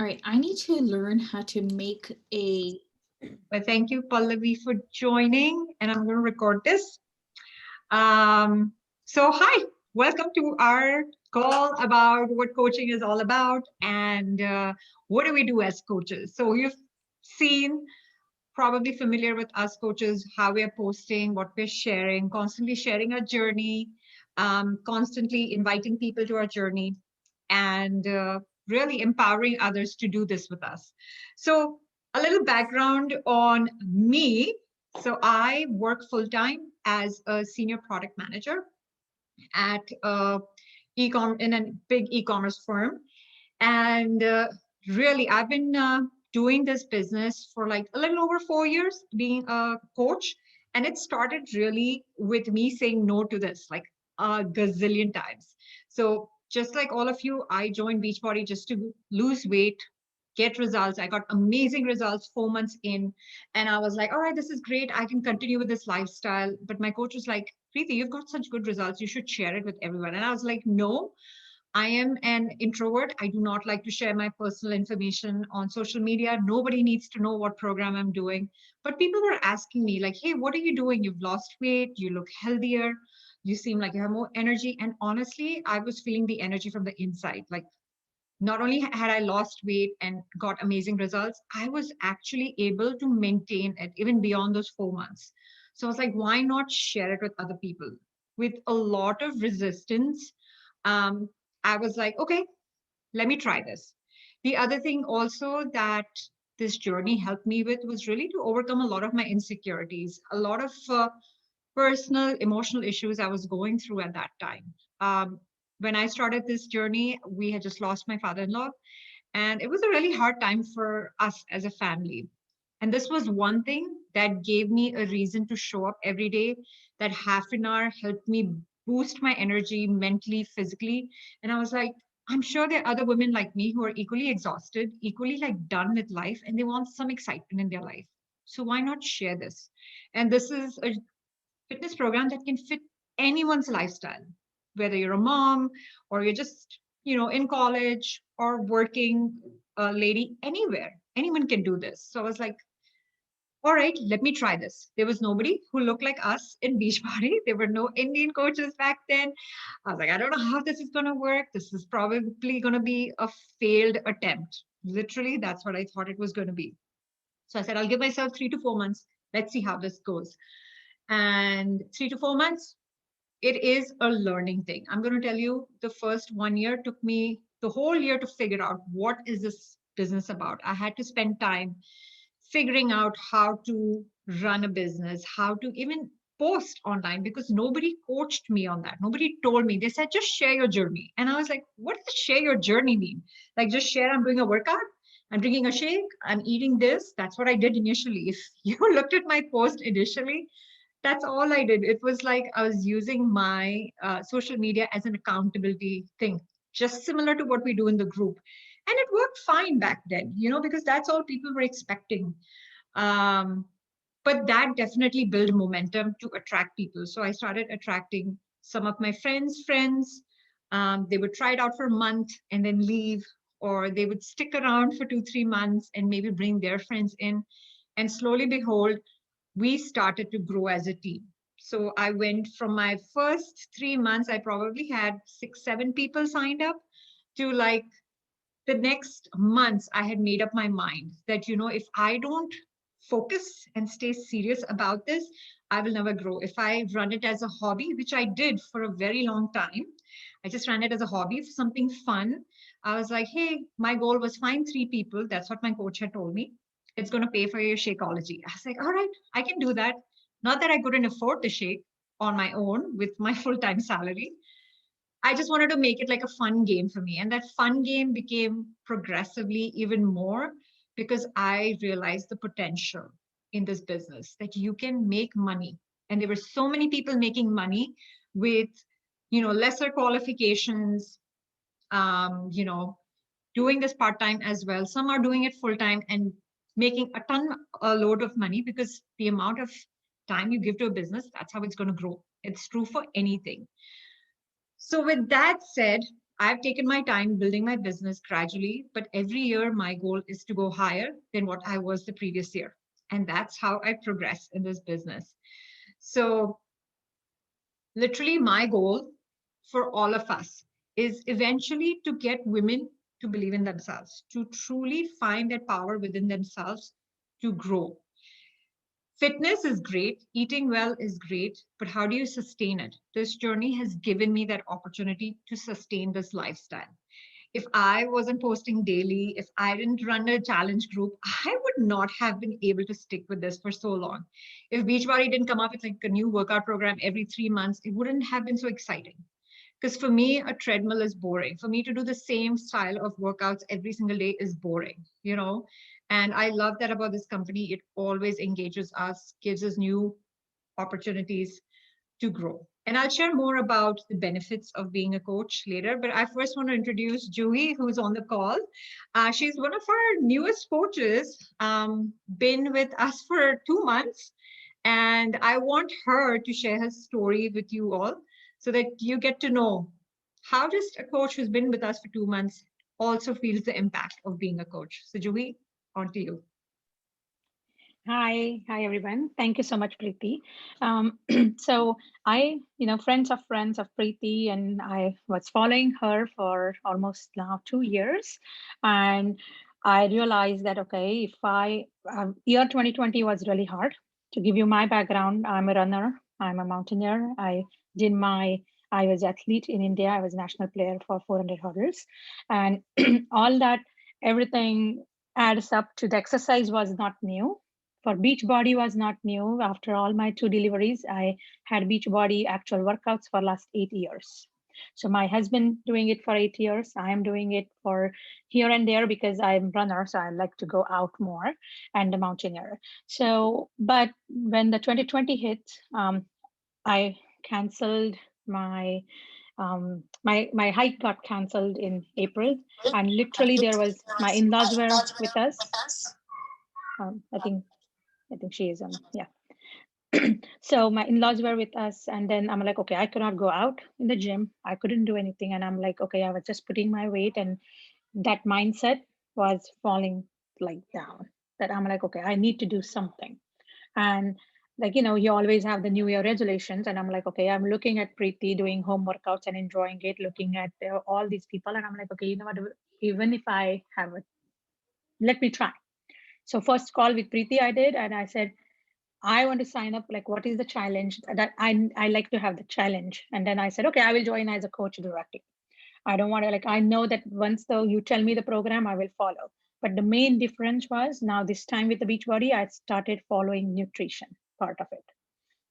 All right, I need to learn how to make a. But thank you, Pallavi, for joining, and I'm going to record this. Hi, welcome to our call about what coaching is all about and what do we do as coaches. So you've seen, probably familiar with us coaches, how we are posting, what we're sharing, constantly sharing our journey, constantly inviting people to our journey, and really empowering others to do this with us. So a little background on me. So I work full time as a senior product manager at in a big e-commerce firm, and really I've been doing this business for like a little over 4 years, being a coach, and it started really with me saying no to this like a gazillion times. So just like all of you, I joined Beachbody just to lose weight, get results. I got amazing results 4 months in, and I was like, all right, this is great. I can continue with this lifestyle. But my coach was like, Preeti, you've got such good results. You should share it with everyone. And I was like, no, I am an introvert. I do not like to share my personal information on social media. Nobody needs to know what program I'm doing. But people were asking me, like, hey, what are you doing? You've lost weight. You look healthier. You seem like you have more energy. And honestly, I was feeling the energy from the inside. Like, not only had I lost weight and got amazing results, I was actually able to maintain it even beyond those 4 months. So I was like, why not share it with other people? With a lot of resistance, um, I was like, okay, let me try this. The other thing also that this journey helped me with was really to overcome a lot of my insecurities, a lot of personal, emotional issues I was going through at that time. When I started this journey, we had just lost my father in law, and it was a really hard time for us as a family. And this was one thing that gave me a reason to show up every day. That half an hour helped me boost my energy mentally, physically. And I was like, I'm sure there are other women like me who are equally exhausted, equally like done with life, and they want some excitement in their life. So why not share this? And this is a fitness program that can fit anyone's lifestyle, whether you're a mom or you're just, in college or working lady, anywhere. Anyone can do this. So I was like, all right, let me try this. There was nobody who looked like us in Beachbody. There were no Indian coaches back then. I was like, I don't know how this is going to work. This is probably going to be a failed attempt. Literally, that's what I thought it was going to be. So I said, I'll give myself 3 to 4 months. Let's see how this goes. And 3 to 4 months, it is a learning thing. I'm going to tell you, the first 1 year took me the whole year to figure out what is this business about. I had to spend time figuring out how to run a business, how to even post online, because nobody coached me on that. Nobody told me. They said, just share your journey. And I was like, what does share your journey mean? Like, just share, I'm doing a workout, I'm drinking a shake, I'm eating this. That's what I did initially. If you looked at my post initially, that's all I did. It was like I was using my social media as an accountability thing, just similar to what we do in the group. And it worked fine back then, because that's all people were expecting. Um, but that definitely built momentum to attract people. So I started attracting some of my friends. They would try it out for a month and then leave, or they would stick around for 2, 3 months and maybe bring their friends in. And slowly, behold, we started to grow as a team. So I went from my first 3 months, I probably had 6, 7 people signed up, to like the next months, I had made up my mind that, if I don't focus and stay serious about this, I will never grow. If I run it as a hobby, which I did for a very long time, I just ran it as a hobby for something fun. I was like, hey, my goal was find 3 people. That's what my coach had told me. It's going to pay for your Shakeology. I was like, all right, I can do that. Not that I couldn't afford the shake on my own with my full-time salary. I just wanted to make it like a fun game for me. And that fun game became progressively even more because I realized the potential in this business that you can make money. And there were so many people making money with, lesser qualifications, doing this part-time as well. Some are doing it full-time and making a load of money, because the amount of time you give to a business, that's how it's going to grow. It's true for anything. So with that said, I've taken my time building my business gradually, but every year my goal is to go higher than what I was the previous year. And that's how I progress in this business. So, literally, my goal for all of us is eventually to get women to believe in themselves, to truly find that power within themselves to grow. Fitness is great, eating well is great, but how do you sustain it? This journey has given me that opportunity to sustain this lifestyle. If I wasn't posting daily, if I didn't run a challenge group, I would not have been able to stick with this for so long. If Beachbody didn't come up with like a new workout program every 3 months, it wouldn't have been so exciting. Because for me, a treadmill is boring. For me to do the same style of workouts every single day is boring, you know? And I love that about this company. It always engages us, gives us new opportunities to grow. And I'll share more about the benefits of being a coach later. But I first want to introduce Juhi, who's on the call. She's one of our newest coaches, been with us for 2 months. And I want her to share her story with you all so that you get to know how just a coach who's been with us for 2 months also feels the impact of being a coach. So, Juhi, on to you. Hi everyone. Thank you so much, Preeti. So friends of Preeti, and I was following her for almost now 2 years, and I realized that okay, if year 2020 was really hard. To give you my background, I'm a runner, I'm a mountaineer. I was athlete in India. I was national player for 400 hurdles, and all that everything adds up to the exercise was not new for Beachbody was not new. After all my two deliveries, I had Beachbody actual workouts for last 8 years. So my husband doing it for 8 years. I am doing it for here and there because I'm runner, so I like to go out more and a mountaineer. So, but when the 2020 hit, I canceled my hike got canceled in April, and literally there was my in-laws were with us. I think she is yeah. So my in-laws were with us, and then I'm like, okay, I could not go out in the gym. I couldn't do anything, and I'm like, okay, I was just putting my weight, and that mindset was falling like down. That I'm like, okay, I need to do something, and like you always have the New Year resolutions, and I'm like, okay, I'm looking at Preeti doing home workouts and enjoying it, looking at all these people, and I'm like, okay, you know what? Even if I have it, let me try. So first call with Preeti I did, and I said I want to sign up. Like, what is the challenge that I like to have the challenge? And then I said, okay, I will join as a coach directly. I don't want to like I know that once though you tell me the program, I will follow. But the main difference was now this time with the Beachbody, I started following nutrition part of it.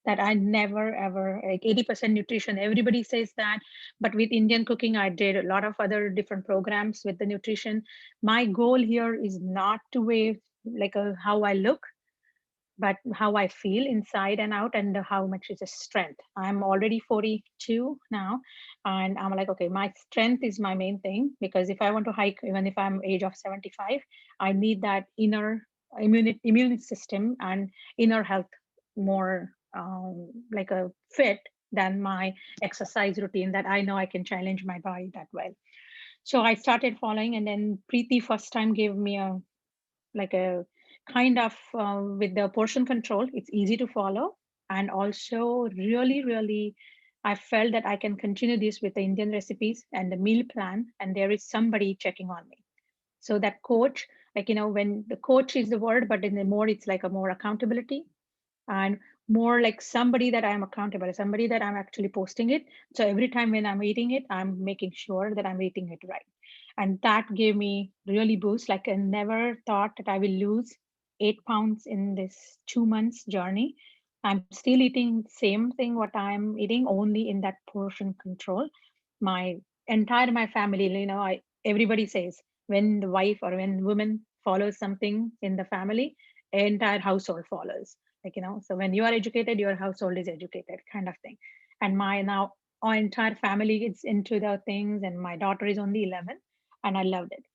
That I never ever like 80% nutrition. Everybody says that, but with Indian cooking, I did a lot of other different programs with the nutrition. My goal here is not to weigh like how I look, but how I feel inside and out, and how much is the strength. I'm already 42 now, and I'm like, okay, my strength is my main thing because if I want to hike, even if I'm age of 75, I need that inner immune system and inner health more like a fit than my exercise routine that I know I can challenge my body that well. So I started following, and then Preeti first time gave me a like a kind of with the portion control, it's easy to follow, and also really I felt that I can continue this with the Indian recipes and the meal plan, and there is somebody checking on me. So that coach, like when the coach is the word, but in the more it's like a more accountability and more like somebody that I'm accountable, somebody that I'm actually posting it. So every time when I'm eating it, I'm making sure that I'm eating it right. And that gave me really boost. Like I never thought that I will lose 8 pounds in this 2 months journey. I'm still eating same thing what I'm eating, only in that portion control. My my family, everybody says when the wife or when woman follows something in the family, entire household follows. Like so when you are educated, your household is educated, kind of thing. And my now our entire family is into the things, and my daughter is only 11, and I loved it.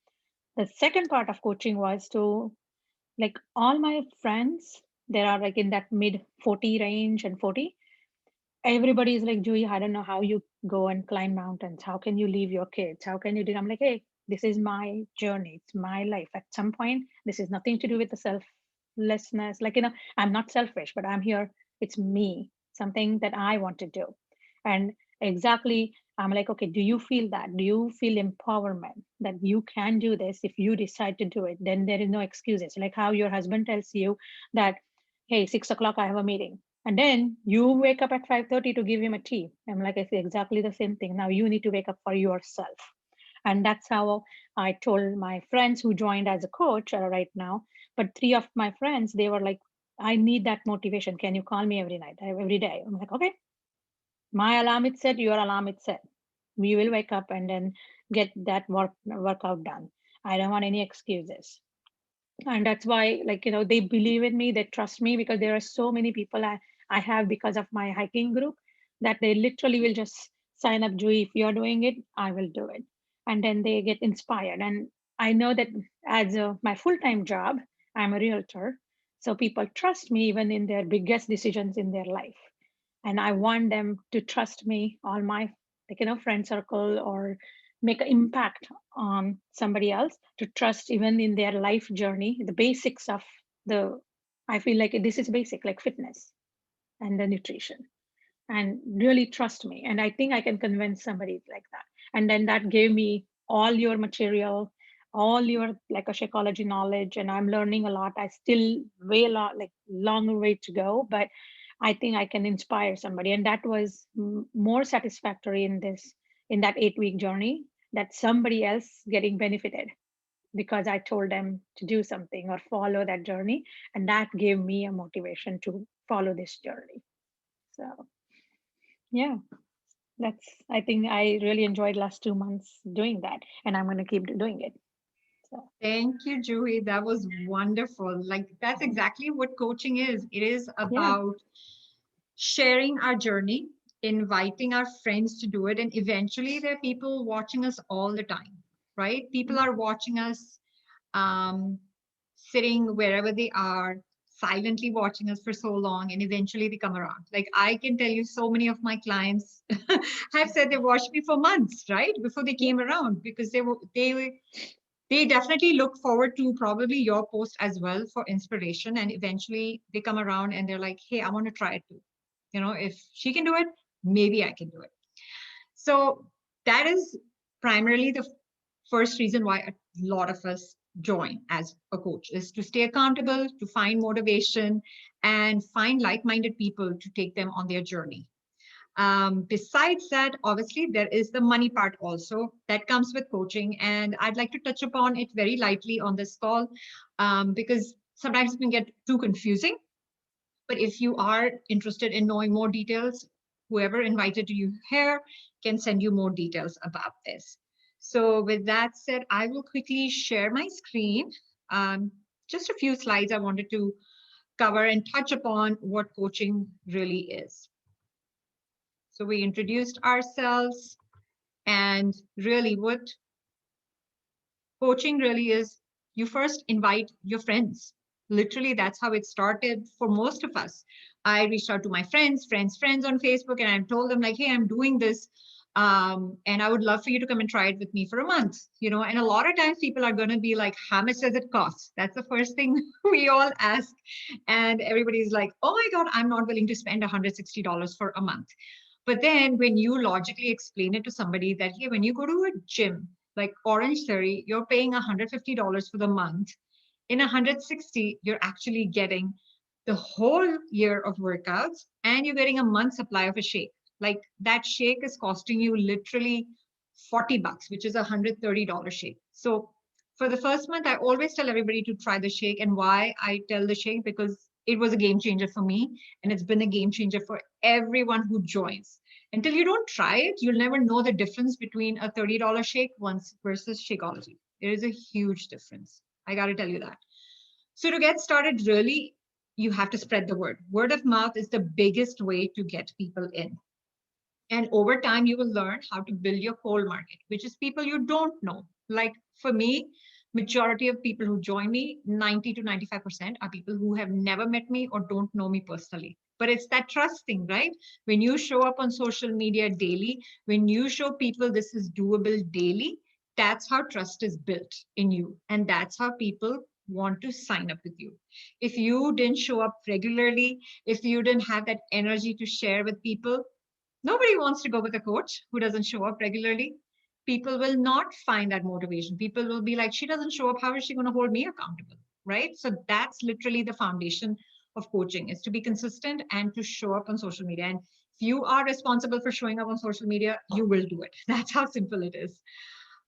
The second part of coaching was to like all my friends, there are like in that mid 40 range and 40. everybody is like, Joey, I don't know how you go and climb mountains. How can you leave your kids? How can you do? I'm like, hey, this is my journey. It's my life. At some point, this is nothing to do with the selflessness. Like, I'm not selfish, but I'm here. It's me, something that I want to do. And exactly, I'm like, okay, do you feel that? Do you feel empowerment that you can do this if you decide to do it? Then there is no excuses. Like how your husband tells you that, hey, 6 o'clock, I have a meeting, and then you wake up at 5:30 to give him a tea. I'm like, I say exactly the same thing. Now you need to wake up for yourself. And that's how I told my friends who joined as a coach right now. But three of my friends, they were like, I need that motivation. Can you call me every night, every day? I'm like, okay, my alarm is set, your alarm is set. We will wake up and then get that workout done. I don't want any excuses. And that's why, like, they believe in me, they trust me, because there are so many people I have because of my hiking group, that they literally will just sign up. Joey, if you're doing it, I will do it. And then they get inspired. And I know that as my full-time job, I'm a realtor, so people trust me even in their biggest decisions in their life. And I want them to trust me, all my, like, friend circle, or make an impact on somebody else, to trust even in their life journey, the basics of the, I feel like this is basic, like fitness and the nutrition, and really trust me. And I think I can convince somebody like that. And then that gave me all your material, all your, like, a psychology knowledge, and I'm learning a lot. I still way a lot, like, long way to go, but I think I can inspire somebody. And that was more satisfactory in this, in that 8-week journey, that somebody else getting benefited because I told them to do something or follow that journey. And that gave me a motivation to follow this journey. So yeah, that's, I think I really enjoyed last 2 months doing that, and I'm going to keep doing it. So Thank you, Julie. That was wonderful. Like, that's exactly what coaching is. It is yeah, about sharing our journey, inviting our friends to do it. And eventually, there are people watching us all the time, right? People are watching us, um, sitting wherever they are, silently watching us for so long, and eventually they come around. Like, I can tell you, so many of my clients have said they watched me for months, right, before they yeah, came around, because they definitely look forward to probably your post as well for inspiration, and eventually they come around and they're like, hey, I want to try it too. If she can do it, maybe I can do it. So that is primarily the first reason why a lot of us join as a coach, is to stay accountable, to find motivation, and find like-minded people to take them on their journey. Besides that, obviously, there is the money part also that comes with coaching. And I'd like to touch upon it very lightly on this call, because sometimes it can get too confusing. But if you are interested in knowing more details, whoever invited you here can send you more details about this. So with that said, I will quickly share my screen. Just a few slides I wanted to cover and touch upon what coaching really is. So we introduced ourselves, and really what coaching really is, you first invite your friends. Literally, that's how it started for most of us. I reached out to my friends on Facebook, and I told them, like, hey, I'm doing this. And I would love for you to come and try it with me for a month. And a lot of times people are going to be like, how much does it cost? That's the first thing we all ask. And everybody's like, oh my God, I'm not willing to spend $160 for a month. But then when you logically explain it to somebody that, hey, when you go to a gym like Orange Theory, you're paying $150 for the month. In 160, you're actually getting the whole year of workouts, and you're getting a month supply of a shake. Like, that shake is costing you literally $40, which is a $130 shake. So for the first month, I always tell everybody to try the shake. And why I tell the shake? Because it was a game changer for me, and it's been a game changer for everyone who joins. Until you don't try it, you'll never know the difference between a $30 shake once versus Shakeology. There is a huge difference. I got to tell you that. So to get started, really, you have to spread the word. Word of mouth is the biggest way to get people in. And over time, you will learn how to build your cold market, which is people you don't know. Like for me, Majority of people who join me, 90 to 95%, are people who have never met me or don't know me personally. But it's that trust thing, right? When you show up on social media daily, when you show people this is doable daily, that's how trust is built in you. And that's how people want to sign up with you. If you didn't show up regularly, if you didn't have that energy to share with people, nobody wants to go with a coach who doesn't show up regularly. People will not find that motivation. People will be like, she doesn't show up. How is she going to hold me accountable? Right. So that's literally the foundation of coaching, is to be consistent and to show up on social media. And if you are responsible for showing up on social media, you will do it. That's how simple it is.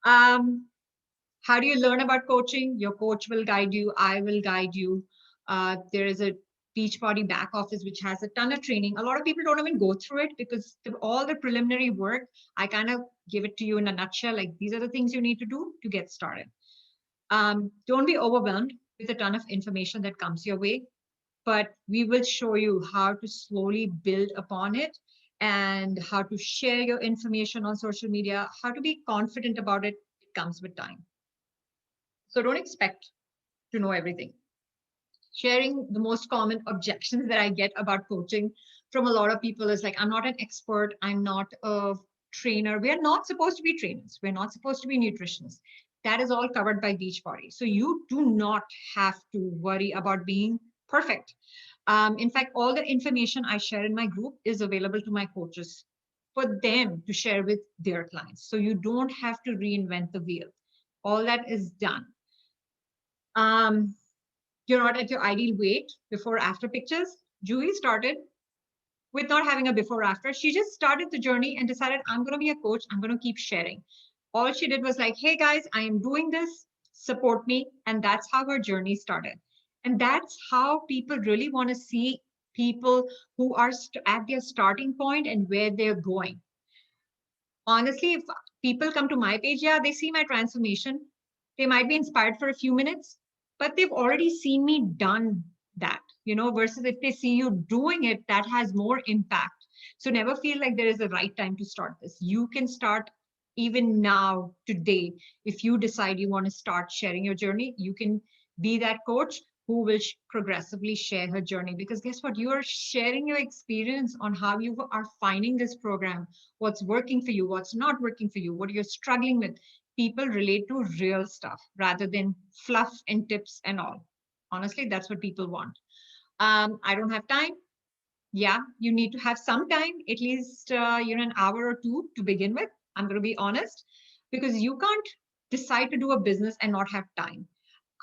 How do you learn about coaching? Your coach will guide you. I will guide you. There is a Beachbody back office which has a ton of training. A lot of people don't even go through it because all the preliminary work, I kind of give it to you in a nutshell. Like, these are the things you need to do to get started. Don't be overwhelmed with a ton of information that comes your way, but we will show you how to slowly build upon it and how to share your information on social media, how to be confident about it. It comes with time. So don't expect to know everything. Sharing the most common objections that I get about coaching from a lot of people is like, I'm not an expert. I'm not a trainer. We are not supposed to be trainers. We're not supposed to be nutritionists. That is all covered by Beachbody. So you do not have to worry about being perfect. In fact, all the information I share in my group is available to my coaches for them to share with their clients. So you don't have to reinvent the wheel. All that is done. You're not at your ideal weight before after pictures. Julie started with not having a before after. She just started the journey and decided, I'm going to be a coach. I'm going to keep sharing. All she did was like, hey guys, I am doing this. Support me. And that's how her journey started. And that's how people really want to see people who are at their starting point and where they're going. Honestly, if people come to my page, yeah, they see my transformation. They might be inspired for a few minutes, but they've already seen me done that, versus if they see you doing it, that has more impact. So never feel like there is a right time to start this. You can start even now, today. If you decide you want to start sharing your journey, you can be that coach who will progressively share her journey. Because guess what? You are sharing your experience on how you are finding this program, what's working for you, what's not working for you, what you're struggling with. People relate to real stuff rather than fluff and tips and all. Honestly, that's what people want. I don't have time. Yeah, you need to have some time, at least an hour or two to begin with. I'm going to be honest, because you can't decide to do a business and not have time.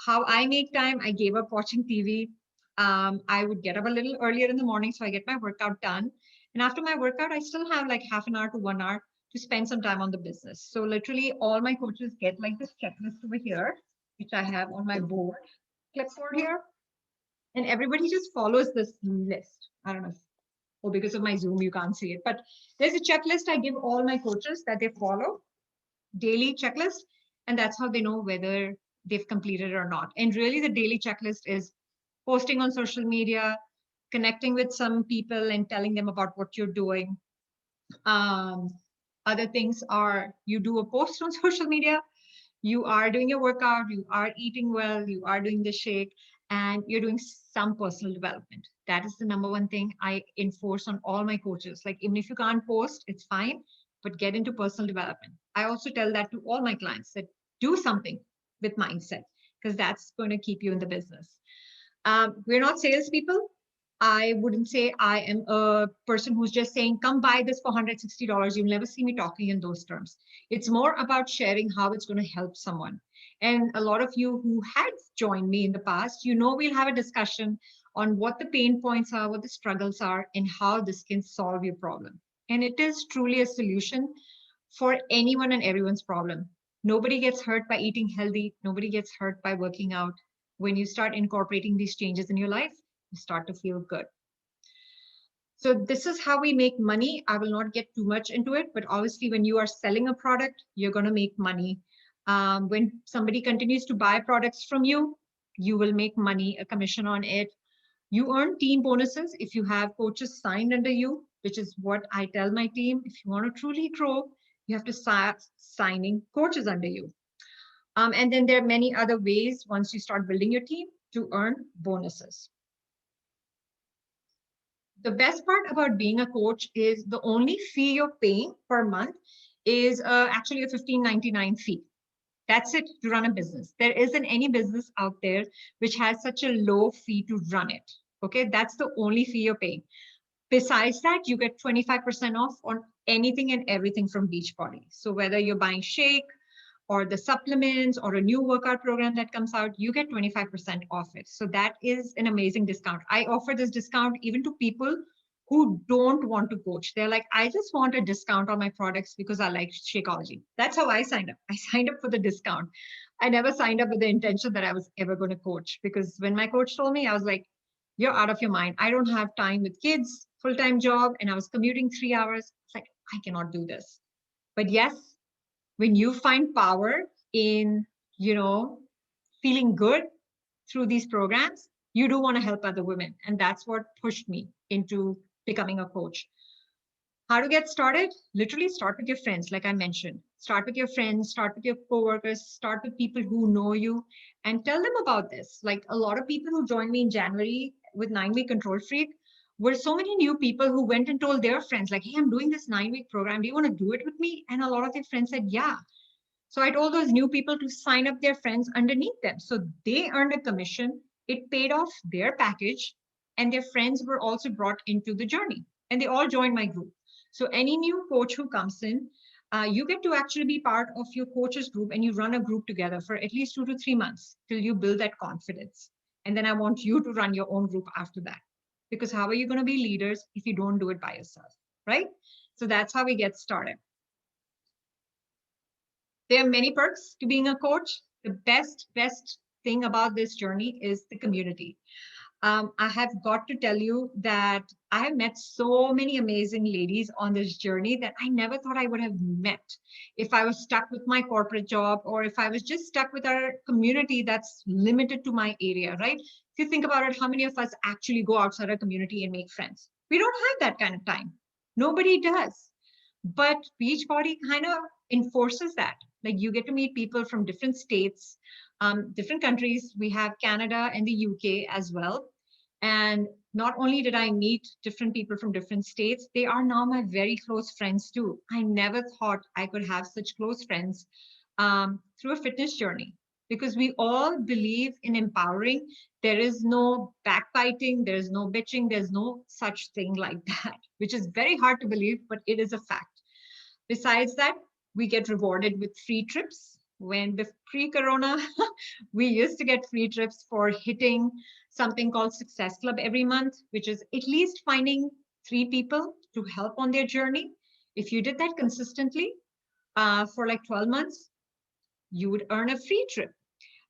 How I make time, I gave up watching TV. I would get up a little earlier in the morning so I get my workout done. And after my workout, I still have like half an hour to 1 hour to spend some time on the business. So literally all my coaches get like this checklist over here, which I have on my board, clipboard here. And everybody just follows this list. I don't know. Or because of my Zoom, you can't see it. But there's a checklist I give all my coaches that they follow, daily checklist. And that's how they know whether they've completed it or not. And really the daily checklist is posting on social media, connecting with some people and telling them about what you're doing. Other things are, you do a post on social media, you are doing your workout, you are eating well, you are doing the shake, and you're doing some personal development. That is the number one thing I enforce on all my coaches. Like, even if you can't post, it's fine, but get into personal development. I also tell that to all my clients, that do something with mindset, because that's going to keep you in the business. We're not salespeople. I wouldn't say I am a person who's just saying, come buy this for $160. You'll never see me talking in those terms. It's more about sharing how it's going to help someone. And a lot of you who had joined me in the past, we'll have a discussion on what the pain points are, what the struggles are, and how this can solve your problem. And it is truly a solution for anyone and everyone's problem. Nobody gets hurt by eating healthy. Nobody gets hurt by working out. When you start incorporating these changes in your life, you start to feel good. So this is how we make money. I will not get too much into it, but obviously when you are selling a product, you're going to make money. When somebody continues to buy products from you, you will make money, a commission on it. You earn team bonuses if you have coaches signed under you, which is what I tell my team. If you want to truly grow, you have to start signing coaches under you. And then there are many other ways once you start building your team to earn bonuses. The best part about being a coach is the only fee you're paying per month is actually a $15.99 fee. That's it to run a business. There isn't any business out there which has such a low fee to run it. Okay, that's the only fee you're paying. Besides that, you get 25% off on anything and everything from Beachbody. So whether you're buying shake or the supplements or a new workout program that comes out, you get 25% off it. So that is an amazing discount. I offer this discount even to people who don't want to coach. They're like, I just want a discount on my products because I like Shakeology. That's how I signed up. I signed up for the discount. I never signed up with the intention that I was ever going to coach, because when my coach told me, I was like, you're out of your mind. I don't have time with kids, full-time job, and I was commuting 3 hours. It's like, I cannot do this. But yes, when you find power in, feeling good through these programs, you do want to help other women. And that's what pushed me into becoming a coach. How to get started? Literally start with your friends, like I mentioned. Start with your friends, start with your coworkers, start with people who know you, and tell them about this. Like a lot of people who joined me in January with 9-week Control Freak were so many new people who went and told their friends, like, hey, I'm doing this 9-week program. Do you want to do it with me? And a lot of their friends said, yeah. So I told those new people to sign up their friends underneath them. So they earned a commission. It paid off their package, and their friends were also brought into the journey, and they all joined my group. So any new coach who comes in, you get to actually be part of your coaches group, and you run a group together for at least 2 to 3 months till you build that confidence. And then I want you to run your own group after that, because how are you going to be leaders if you don't do it by yourself, right? So that's how we get started. There are many perks to being a coach. The best thing about this journey is the community. I have got to tell you that I have met so many amazing ladies on this journey that I never thought I would have met if I was stuck with my corporate job, or if I was just stuck with our community that's limited to my area, right? If you think about it, how many of us actually go outside our community and make friends? We don't have that kind of time. Nobody does. But Beachbody kind of enforces that. Like you get to meet people from different states, different countries. We have Canada and the UK as well. And not only did I meet different people from different states, they are now my very close friends too. I never thought I could have such close friends through a fitness journey, because we all believe in empowering. There is no backbiting, there's no bitching, there's no such thing like that, which is very hard to believe, but it is a fact. Besides that, we get rewarded with free trips. When pre-corona, we used to get free trips for hitting something called Success Club every month, which is at least finding 3 people to help on their journey. If you did that consistently for like 12 months, you would earn a free trip.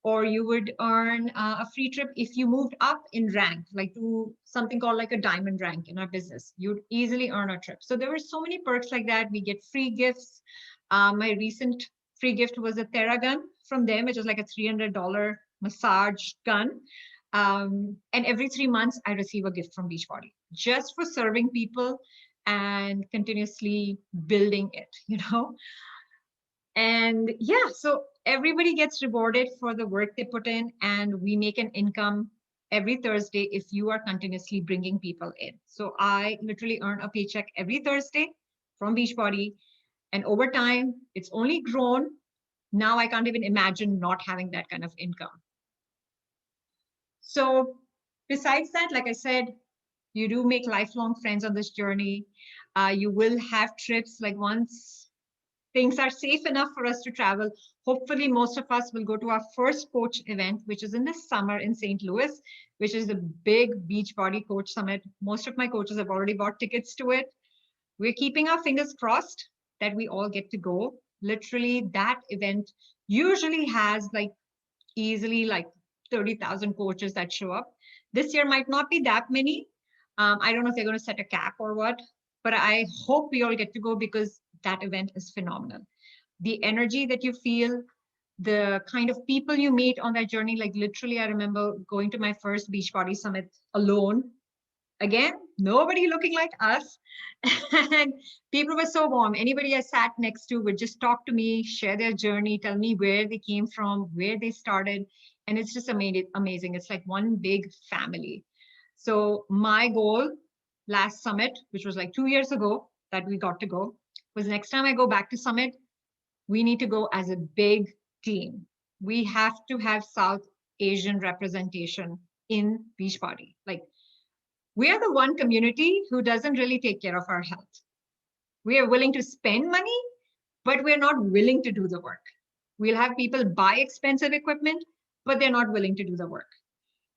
Or you would earn a free trip if you moved up in rank, like to something called like a diamond rank in our business. You'd easily earn a trip. So there were so many perks like that. We get free gifts. My recent free gift was a Theragun from them, which is like a $300 massage gun. And every 3 months, I receive a gift from Beachbody just for serving people and continuously building it. And yeah, so everybody gets rewarded for the work they put in, and we make an income every Thursday if you are continuously bringing people in. So I literally earn a paycheck every Thursday from Beachbody, and over time, it's only grown. Now I can't even imagine not having that kind of income. So besides that, like I said, you do make lifelong friends on this journey. You will have trips, like once things are safe enough for us to travel. Hopefully, most of us will go to our first coach event, which is in the summer in St. Louis, which is the big Beachbody Coach Summit. Most of my coaches have already bought tickets to it. We're keeping our fingers crossed that we all get to go. Literally, that event usually has like easily like 30,000 coaches that show up. This year might not be that many. I don't know if they're going to set a cap or what, but I hope we all get to go because that event is phenomenal. The energy that you feel, the kind of people you meet on that journey, like literally, I remember going to my first Beachbody Summit alone. Again, nobody looking like us. And people were so warm. Anybody I sat next to would just talk to me, share their journey, tell me where they came from, where they started. And it's just amazing. It's like one big family. So my goal last summit, which was like 2 years ago that we got to go, was next time I go back to summit, we need to go as a big team. We have to have South Asian representation in Beachbody. Like, we are the one community who doesn't really take care of our health. We are willing to spend money, but we're not willing to do the work. We'll have people buy expensive equipment, but they're not willing to do the work.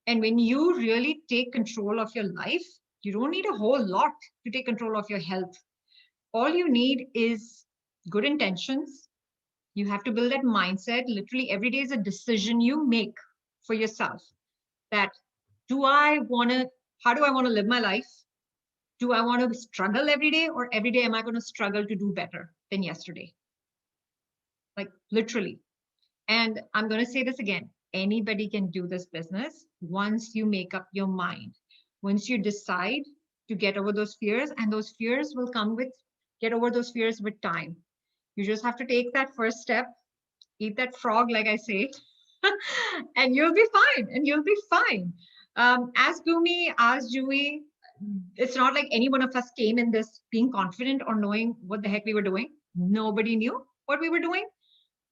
And when you really take control of your life, you don't need a whole lot to take control of your health. All you need is good intentions. You have to build that mindset. Literally every day is a decision you make for yourself. That how do I want to live my life? Do I want to struggle every day, or every day am I going to struggle to do better than yesterday? Like, literally. And I'm going to say this again. Anybody can do this business once you make up your mind. Once you decide to get over those fears, and those fears will get over those fears with time. You just have to take that first step, eat that frog, like I say, and you'll be fine. As Bhumi, as Jui, it's not like any one of us came in this being confident or knowing what the heck we were doing. Nobody knew what we were doing,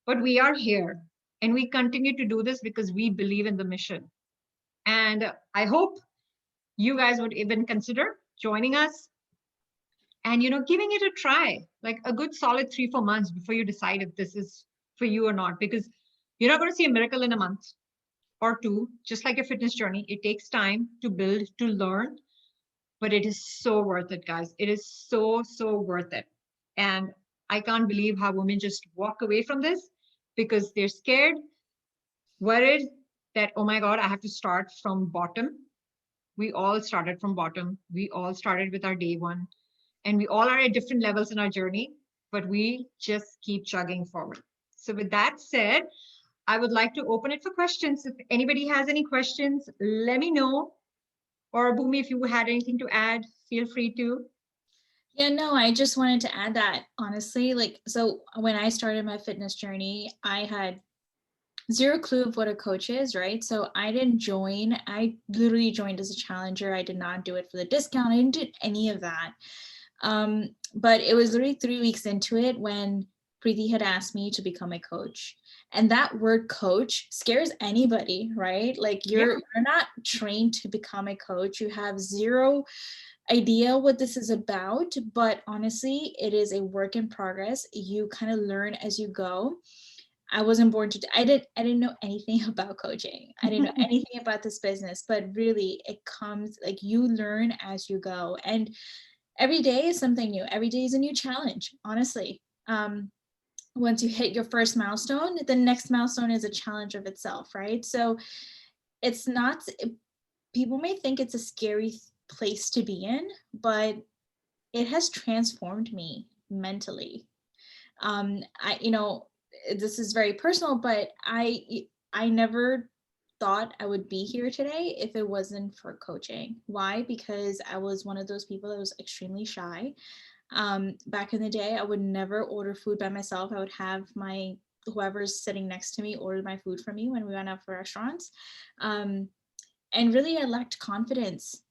but we are here and we continue to do this because we believe in the mission. And I hope you guys would even consider joining us and, giving it a try, like a good solid 3-4 months before you decide if this is for you or not, because you're not going to see a miracle in a month or two. Just like a fitness journey, it takes time to build, to learn, but it is so worth it, guys. It is so worth it. And I can't believe how women just walk away from this because they're scared, worried that, oh my God, I have to start from bottom. We all started from bottom. We all started with our day one, and we all are at different levels in our journey, but we just keep chugging forward. So with that said, I would like to open it for questions. If anybody has any questions, let me know. Or Bhumi, if you had anything to add, feel free to. Yeah, no, I just wanted to add that honestly, like, so when I started my fitness journey, I had zero clue of what a coach is, right? So I didn't join. I literally joined as a challenger. I did not do it for the discount. I didn't do any of that. But it was literally 3 weeks into it when Preeti had asked me to become a coach. And that word coach scares anybody, right? Like you're not trained to become a coach. You have zero idea what this is about, but honestly, it is a work in progress. You kind of learn as you go. I wasn't born to, I didn't know anything about coaching. I didn't know anything about this business, but really it comes like you learn as you go. And every day is something new. Every day is a new challenge, honestly. Once you hit your first milestone, the next milestone is a challenge of itself, right? So it's not, people may think it's a scary place to be in, but it has transformed me mentally. This is very personal, but I never thought I would be here today if it wasn't for coaching. Why? Because I was one of those people that was extremely shy. Back in the day, I would never order food by myself. I would have whoever's sitting next to me order my food for me when we went out for restaurants. And really, I lacked confidence,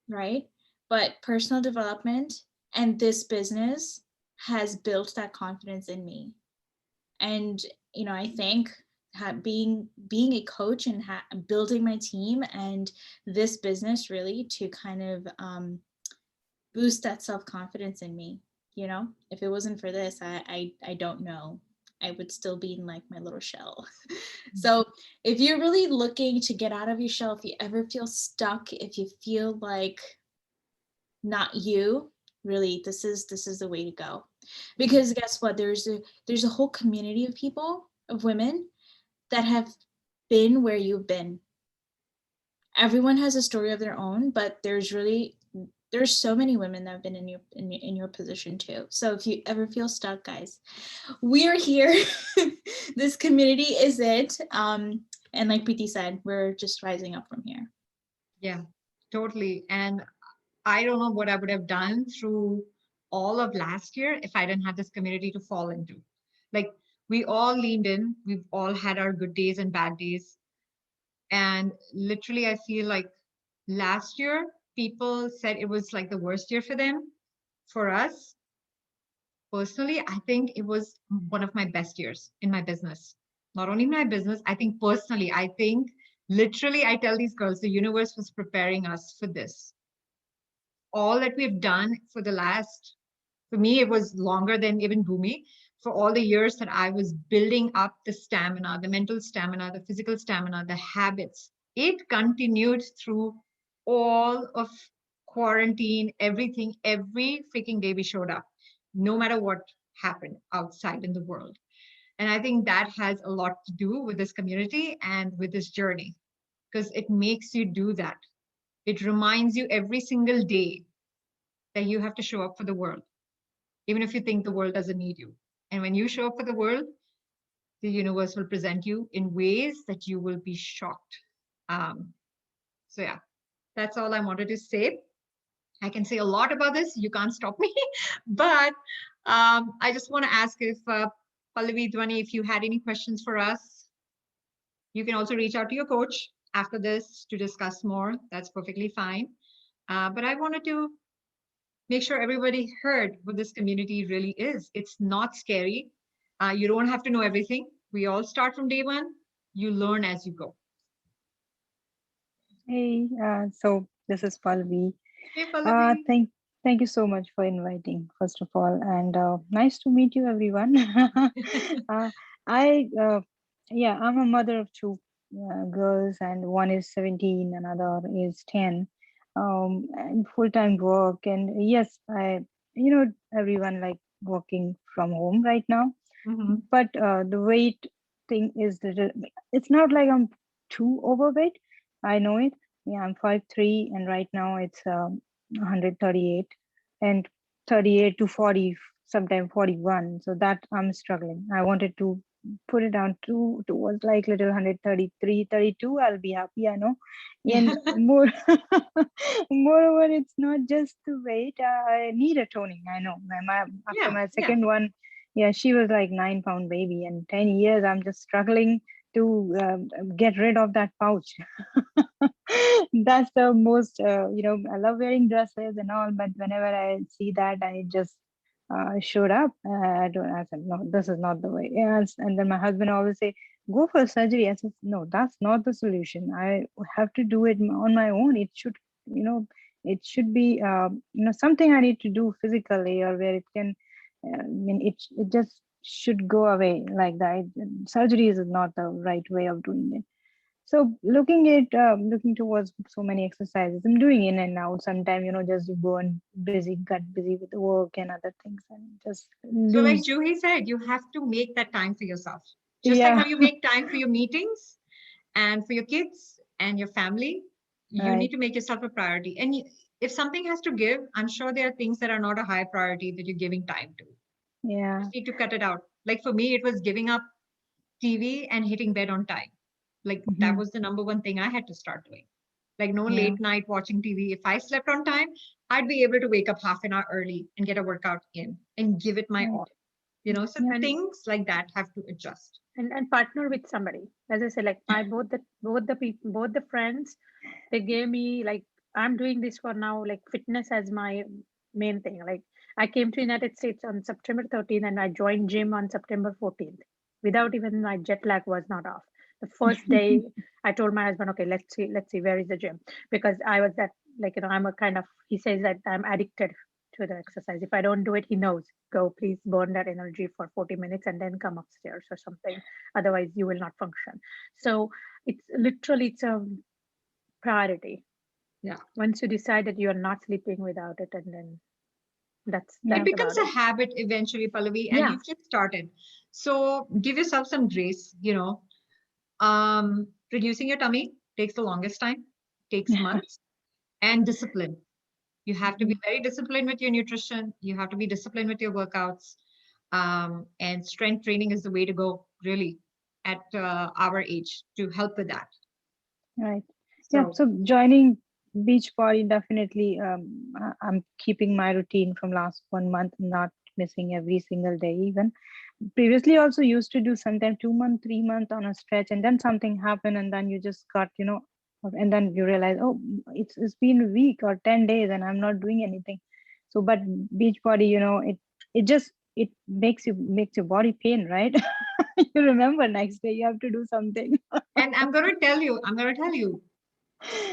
right? But personal development and this business has built that confidence in me. And, I think being a coach and building my team and this business really to kind of boost that self-confidence in me. If it wasn't for this, I don't know. I would still be in like my little shell. So if you're really looking to get out of your shell, if you ever feel stuck, if you feel like not you, really, this is the way to go. Because guess what? There's a whole community of people, of women that have been where you've been. Everyone has a story of their own, but there's so many women that have been in your position too. So if you ever feel stuck, guys, we're here. This community is it. And like Preeti said, we're just rising up from here. Yeah, totally. And I don't know what I would have done through all of last year if I didn't have this community to fall into. Like, we all leaned in, we've all had our good days and bad days. And literally, I feel like last year, people said it was like the worst year for them. For us, personally, I think it was one of my best years in my business. Not only my business, I think personally, I think literally, I tell these girls, the universe was preparing us for this. All that we've done for the last, for me, it was longer than even Bhumi. For all the years that I was building up the stamina, the mental stamina, the physical stamina, the habits, it continued through all of quarantine, everything, every freaking day we showed up, no matter what happened outside in the world. And I think that has a lot to do with this community and with this journey, because it makes you do that. It reminds you every single day that you have to show up for the world, even if you think the world doesn't need you. And when you show up for the world, the universe will present you in ways that you will be shocked. So yeah, that's all I wanted to say. I can say a lot about this. You can't stop me. But I just want to ask if Pallavi, Dhwani, if you had any questions for us, you can also reach out to your coach after this to discuss more. That's perfectly fine. But I wanted to make sure everybody heard what this community really is. It's not scary. You don't have to know everything. We all start from day one. You learn as you go. Hey, so this is Palvi. Hey, Pallavi. Thank you so much for inviting, first of all, and nice to meet you, everyone. uh, I yeah, I'm a mother of two girls, and one is 17, another is 10. And full-time work, and yes, everyone like working from home right now. Mhm. But the weight thing is little. It's not like I'm too overweight. I know it. Yeah, I'm 5'3", and right now it's 138, and 38 to 40, sometimes 41. So that I'm struggling. I wanted to put it down to towards like little 133, 32. I'll be happy. I know, and more. Moreover, it's not just the weight. I need a toning. I know. After Yeah, my yeah. second one, yeah, she was like 9 pound baby, and 10 years I'm just struggling to get rid of that pouch. That's the most, I love wearing dresses and all, but whenever I see that, I just showed up. I said, no, this is not the way. Yes. And then my husband always say, go for surgery. I said, no, that's not the solution. I have to do it on my own. You know, it should be, something I need to do physically, or where it can, it just should go away like that. Surgery is not the right way of doing it. So looking towards so many exercises, I'm doing in and out. Sometimes, just you go and get busy with the work and other things, and just So, like lose. Juhi said, you have to make that time for yourself. Just like how Yeah, you make time for your meetings and for your kids and your family, you right. need to make yourself a priority. And if something has to give, I'm sure there are things that are not a high priority that you're giving time to. Yeah. Just need to cut it out. Like for me, it was giving up TV and hitting bed on time. Like that Hmm. was the number one thing I had to start doing. Like no Yeah. late night watching TV. If I slept on time, I'd be able to wake up half an hour early and get a workout in and give it my Right. all. So Yeah. and things like that have to adjust. and partner with somebody. As I said, like my both the friends, they gave me like, I'm doing this for now, like fitness as my main thing. Like I came to United States on September 13th and I joined gym on September 14th without even, my jet lag was not off. The first day I told my husband, okay, let's see where is the gym, because I was that, like, I'm a kind of, he says that I'm addicted to the exercise. If I don't do it, he knows, go, please burn that energy for 40 minutes and then come upstairs or something. Otherwise you will not function. So it's a priority. Yeah. Once you decide that you are not sleeping without it, and then It Yeah. that's becomes about a it. habit eventually, Pallavi, and Yeah. you've just started. So give yourself some grace, Reducing your tummy takes the longest time, takes months, and discipline. You have to be Mhm. very disciplined with your nutrition. You have to be disciplined with your workouts. And strength training is the way to go, really, at our age to help with that. Right. Yeah. So, So joining beach party, definitely. I'm keeping my routine from last 1 month, not missing every single day. Even previously, also used to do sometime 2 month, 3 month on a stretch, and then something happened, and then you just got, and then you realize, oh, it's been a week or 10 days, and I'm not doing anything. So, but beach party, it makes your body pain, right? You remember next day you have to do something. And I'm going to tell you,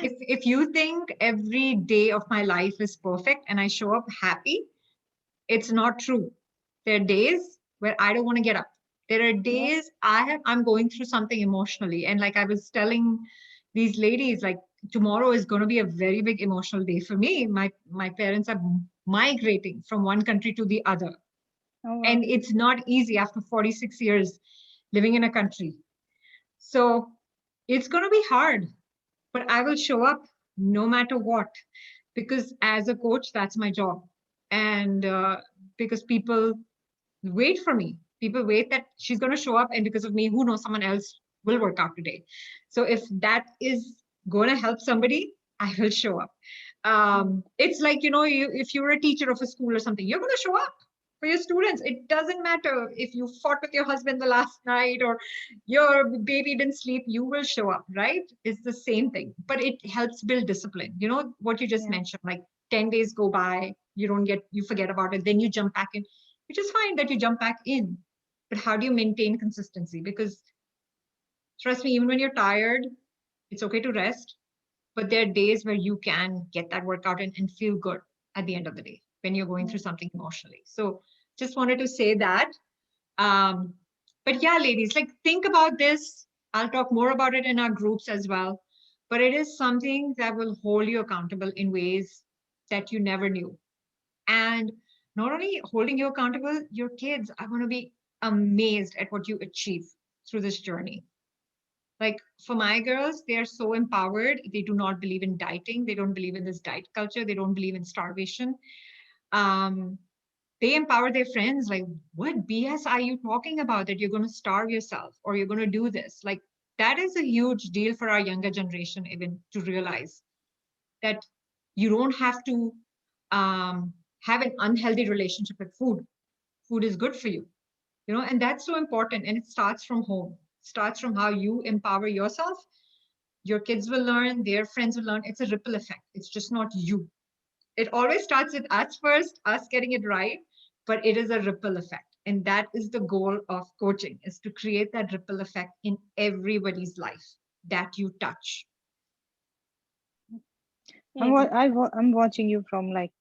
if you think every day of my life is perfect and I show up happy, it's not true. There are days where I don't want to get up. There are days I'm going through something emotionally. And like I was telling these ladies, like tomorrow is going to be a very big emotional day for me. My parents are migrating from one country to the other. Oh, wow. And it's not easy after 46 years living in a country. So it's going to be hard, but I will show up no matter what, because as a coach, that's my job. And because people wait for me, people wait that she's going to show up, and because of me, who knows, someone else will work out today. So if that is going to help somebody, I will show up. It's like, if you're a teacher of a school or something, you're going to show up for your students. It doesn't matter if you fought with your husband the last night or your baby didn't sleep, you will show up, right? It's the same thing, but it helps build discipline. You know what you just mentioned, like 10 days go by, you forget about it, then you jump back in, which is fine that you jump back in. But how do you maintain consistency? Because trust me, even when you're tired, it's okay to rest. But there are days where you can get that workout in and feel good at the end of the day when you're going through something emotionally. So just wanted to say that. But yeah, ladies, like think about this. I'll talk more about it in our groups as well. But it is something that will hold you accountable in ways that you never knew. And not only holding you accountable, your kids are going to be amazed at what you achieve through this journey. Like for my girls, they are so empowered. They do not believe in dieting. They don't believe in this diet culture. They don't believe in starvation. Um, they empower their friends. Like, what BS are you talking about that you're going to starve yourself or you're going to do this? Like, that is a huge deal for our younger generation, even to realize that you don't have to have an unhealthy relationship with food. Food is good for you, and that's so important. And it starts from home, starts from how you empower yourself. Your kids will learn, their friends will learn. It's a ripple effect. It's just not you. It always starts with us first, us getting it right, but it is a ripple effect. And that is the goal of coaching, is to create that ripple effect in everybody's life that you touch. I'm watching you from like